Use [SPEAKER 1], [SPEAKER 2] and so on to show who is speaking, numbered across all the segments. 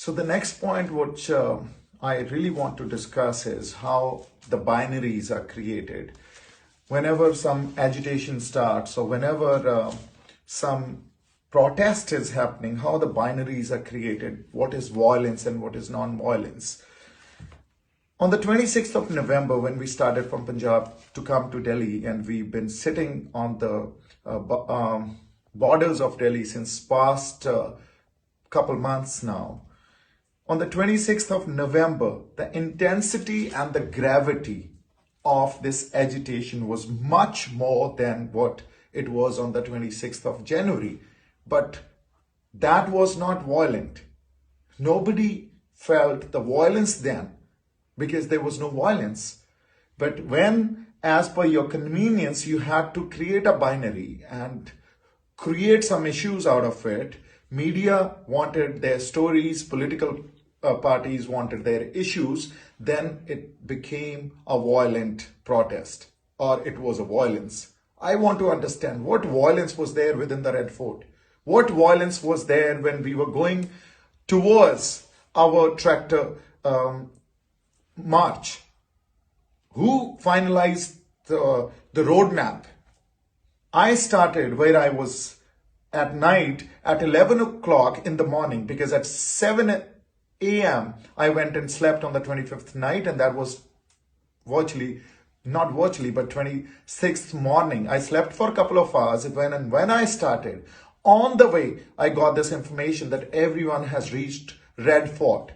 [SPEAKER 1] So the next point which I really want to discuss is how the binaries are created. Whenever some agitation starts or whenever some protest is happening, how the binaries are created, what is violence and what is non-violence. On the 26th of November, when we started from Punjab to come to Delhi, and we've been sitting on the borders of Delhi since past couple months now. On the 26th of November, the intensity and the gravity of this agitation was much more than what it was on the 26th of January. But that was not violent. Nobody felt the violence then because there was no violence. But when, as per your convenience, you had to create a binary and create some issues out of it, media wanted their stories, political parties wanted their issues, then it became a violent protest, or it was a violence. I want to understand what violence was there within the Red Fort. What violence was there when we were going towards our tractor march? Who finalized the roadmap? I started where I was at night at 11 o'clock in the morning, because at 7 a.m. I went and slept on the 25th night, and that was not virtually, but 26th morning. I slept for a couple of hours when I started. On the way, I got this information that everyone has reached Red Fort.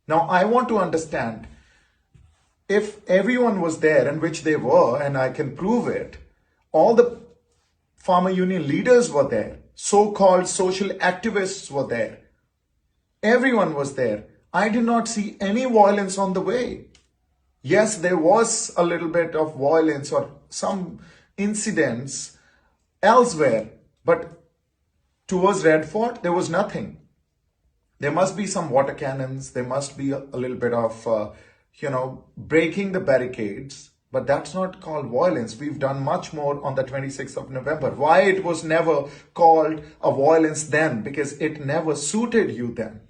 [SPEAKER 1] Now, I want to understand if everyone was there, and which they were, and I can prove it. All the farmer union leaders were there. So-called social activists were there. Everyone was there. I did not see any violence on the way. Yes, there was a little bit of violence or some incidents elsewhere, but towards Red Fort, there was nothing. There must be some water cannons. There must be a little bit of, breaking the barricades. But that's not called violence. We've done much more on the 26th of November. Why it was never called a violence then? Because it never suited you then.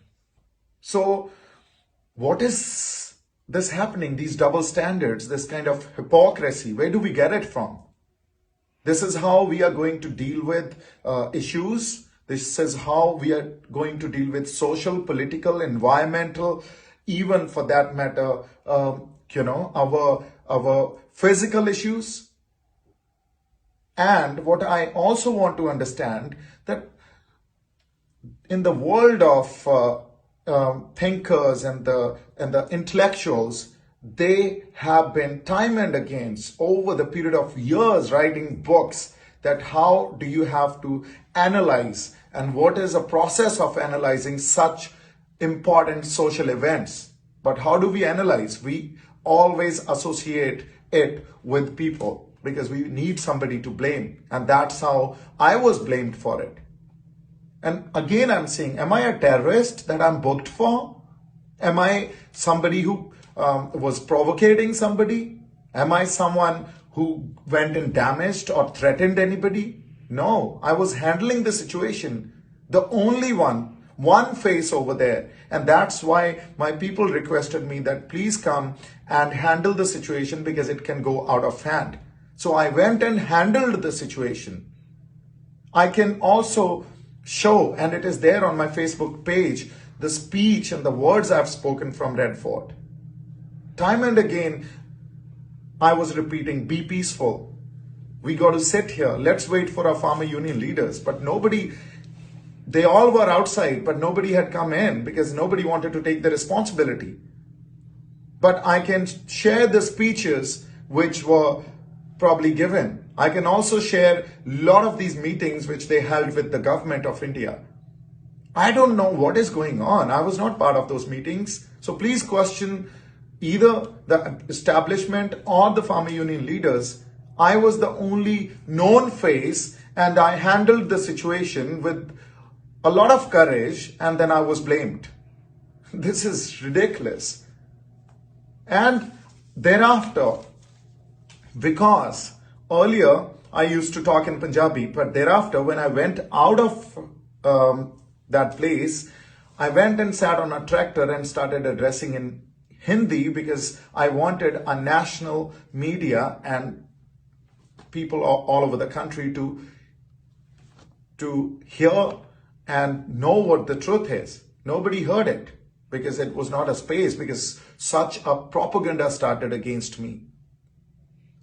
[SPEAKER 1] So what is this happening? These double standards, this kind of hypocrisy, where do we get it from? This is how we are going to deal with issues. This is how we are going to deal with social, political, environmental, even for that matter, our physical issues. And what I also want to understand, that in the world of thinkers and the intellectuals, they have been time and again over the period of years writing books that how do you have to analyze and what is the process of analyzing such important social events. But how do we analyze? We always associate it with people because we need somebody to blame, and that's how I was blamed for it. And again, I'm saying, am I a terrorist that I'm booked for? Am I somebody who was provocating somebody? Am I someone who went and damaged or threatened anybody? No, I was handling the situation. The only one face over there. And that's why my people requested me that please come and handle the situation because it can go out of hand. So I went and handled the situation. I can also show, and it is there on my Facebook page, the speech and the words I've spoken from Red Fort. Time and again, I was repeating, be peaceful. We got to sit here. Let's wait for our farmer union leaders. But nobody, they all were outside, but nobody had come in because nobody wanted to take the responsibility. But I can share the speeches which were probably given. I can also share a lot of these meetings which they held with the government of India. I don't know what is going on. I was not part of those meetings. So please question either the establishment or the farmer union leaders. I was the only known face and I handled the situation with a lot of courage, and then I was blamed. This is ridiculous. And thereafter, because earlier I used to talk in Punjabi, but thereafter when I went out of that place, I went and sat on a tractor and started addressing in Hindi because I wanted a national media and people all over the country to hear and know what the truth is. Nobody heard it because it was not a space, because such a propaganda started against me.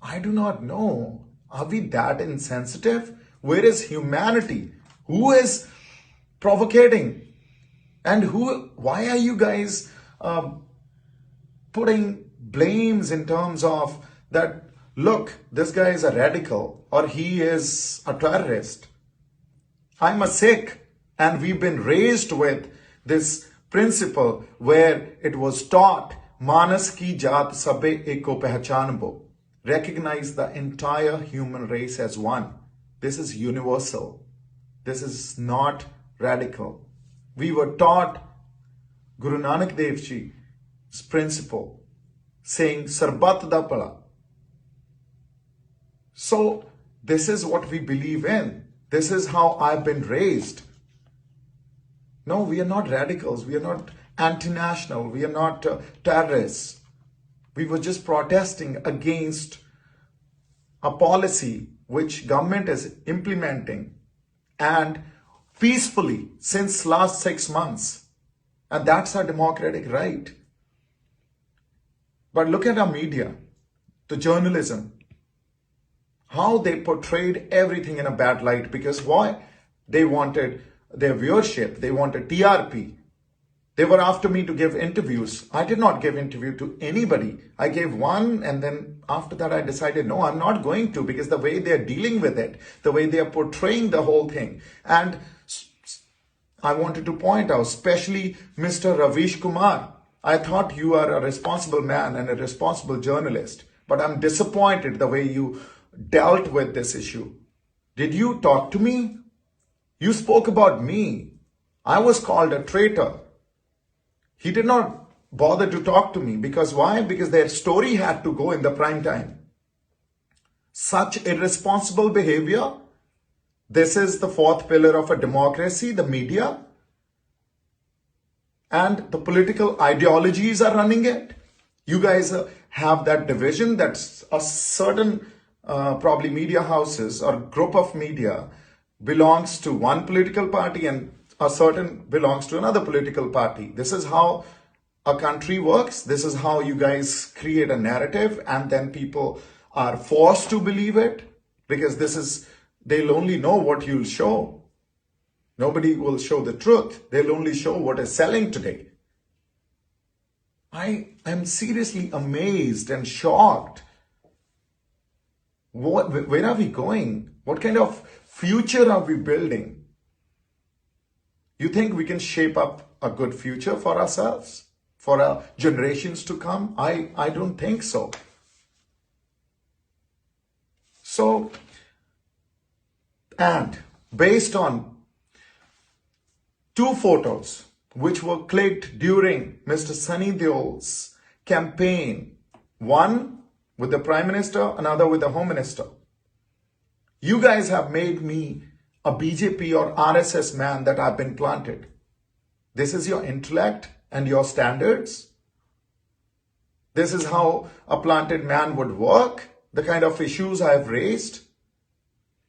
[SPEAKER 1] I do not know. Are we that insensitive? Where is humanity? Who is provocating? And why are you guys putting blames in terms of that, look, this guy is a radical or he is a terrorist? I'm a Sikh and we've been raised with this principle where it was taught, Manas ki jaat sabe eko pehchanbo. Recognize the entire human race as one. This is universal. This is not radical. We were taught Guru Nanak Dev Ji's principle, saying Sarbat da Pala. So this is what we believe in. This is how I've been raised. No, we are not radicals. We are not anti-national. We are not terrorists. We were just protesting against a policy which government is implementing and peacefully since last 6 months. And that's our democratic right. But look at our media, the journalism, how they portrayed everything in a bad light. Because why? They wanted their viewership. They wanted TRP. They were after me to give interviews. I did not give interview to anybody. I gave one, and then after that I decided, no, I'm not going to, because the way they're dealing with it, the way they are portraying the whole thing. And I wanted to point out, especially Mr. Ravish Kumar. I thought you are a responsible man and a responsible journalist, but I'm disappointed the way you dealt with this issue. Did you talk to me? You spoke about me. I was called a traitor. He did not bother to talk to me. Because why? Because their story had to go in the prime time. Such irresponsible behavior. This is the fourth pillar of a democracy, the media. And the political ideologies are running it. You guys have that division, that's a certain probably media houses or group of media belongs to one political party and a certain belongs to another political party. This is how a country works. This is how you guys create a narrative, and then people are forced to believe it, because they'll only know what you'll show. Nobody will show the truth. They'll only show what is selling today. I am seriously amazed and shocked. Where are we going? What kind of future are we building? You think we can shape up a good future for ourselves, for our generations to come? I don't think so. So, and based on 2 photos which were clicked during Mr. Sunny Deol's campaign, one with the Prime Minister, another with the Home Minister, you guys have made me a BJP or RSS man that I've been planted. This is your intellect and your standards. This is how a planted man would work, the kind of issues I've raised.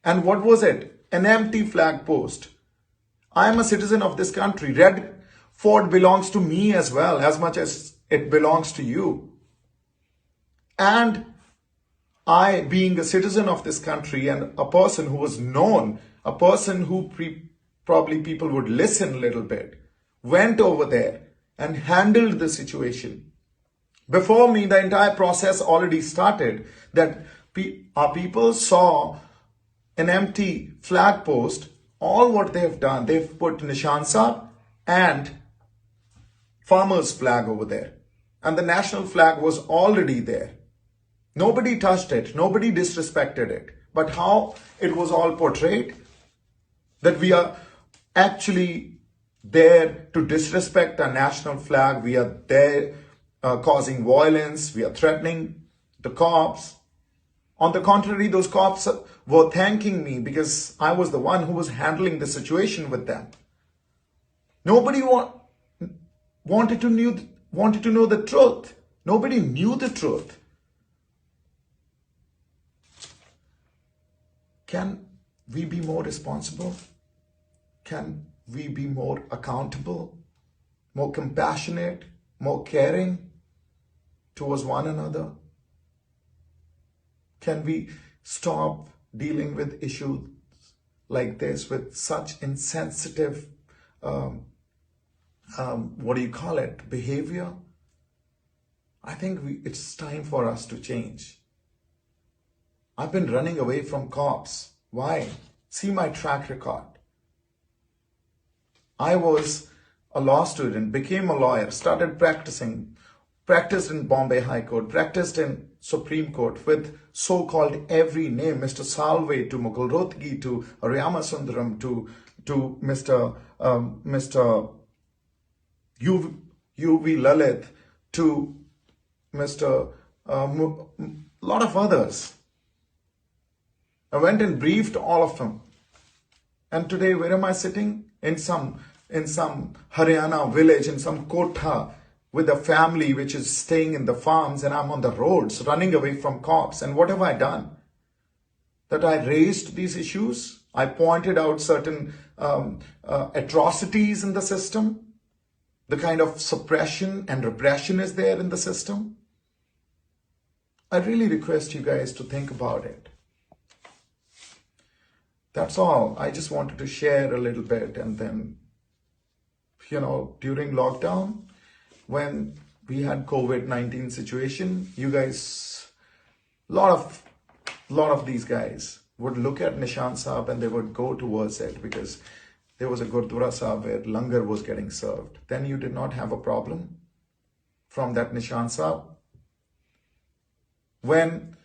[SPEAKER 1] And what was it? An empty flag post. I am a citizen of this country. Red Fort belongs to me as well, as much as it belongs to you. And I, being a citizen of this country and a person who was known, a person who probably people would listen a little bit, went over there and handled the situation. Before me, the entire process already started, that our people saw an empty flag post. All what they've done, they've put Nishan Sahib and farmer's flag over there. And the national flag was already there. Nobody touched it. Nobody disrespected it. But how it was all portrayed, that we are actually there to disrespect our national flag. We are there causing violence. We are threatening the cops. On the contrary, those cops were thanking me because I was the one who was handling the situation with them. Nobody wanted to know the truth. Nobody knew the truth. Can we be more responsible? Can we be more accountable, more compassionate, more caring towards one another? Can we stop dealing with issues like this with such insensitive, behavior? I think it's time for us to change. I've been running away from cops. Why? See my track record. I was a law student, became a lawyer, started practicing, practiced in Bombay High Court, practiced in Supreme Court with so-called every name, Mr. Salve to Mukul Rohtgi to Sundaram to Mr. U.V. Lalit to Mr. Lot of others. I went and briefed all of them. And today, where am I sitting? In some Haryana village, in some kotha, with a family which is staying in the farms, and I'm on the roads running away from cops. And what have I done? That I raised these issues. I pointed out certain atrocities in the system, the kind of suppression and repression is there in the system. I really request you guys to think about it. That's all. I just wanted to share a little bit. And then, during lockdown, when we had COVID-19 situation, you guys, lot of these guys would look at Nishan Sahib and they would go towards it because there was a Gurdwara Sahib where langar was getting served. Then you did not have a problem from that Nishan Sahib. When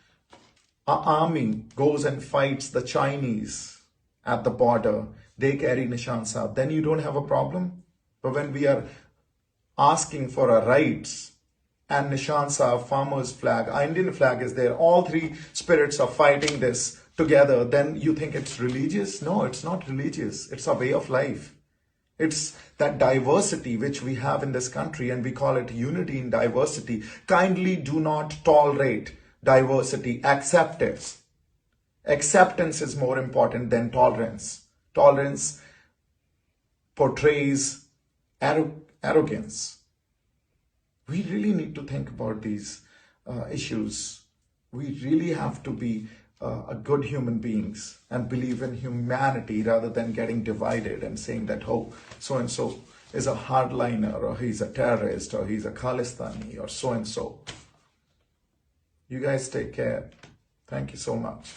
[SPEAKER 1] our army goes and fights the Chinese at the border, they carry Nishan Sahib, then you don't have a problem. But when we are asking for our rights and Nishan Sahib, farmer's flag, our Indian flag is there, all three spirits are fighting this together, then you think it's religious? No, it's not religious. It's a way of life. It's that diversity which we have in this country, and we call it unity in diversity. Kindly do not tolerate diversity. Accept it. Acceptance is more important than tolerance. Tolerance portrays arrogance. We really need to think about these issues. We really have to be a good human beings and believe in humanity rather than getting divided and saying that, oh, so-and-so is a hardliner, or he's a terrorist, or he's a Khalistani, or so-and-so. You guys take care. Thank you so much.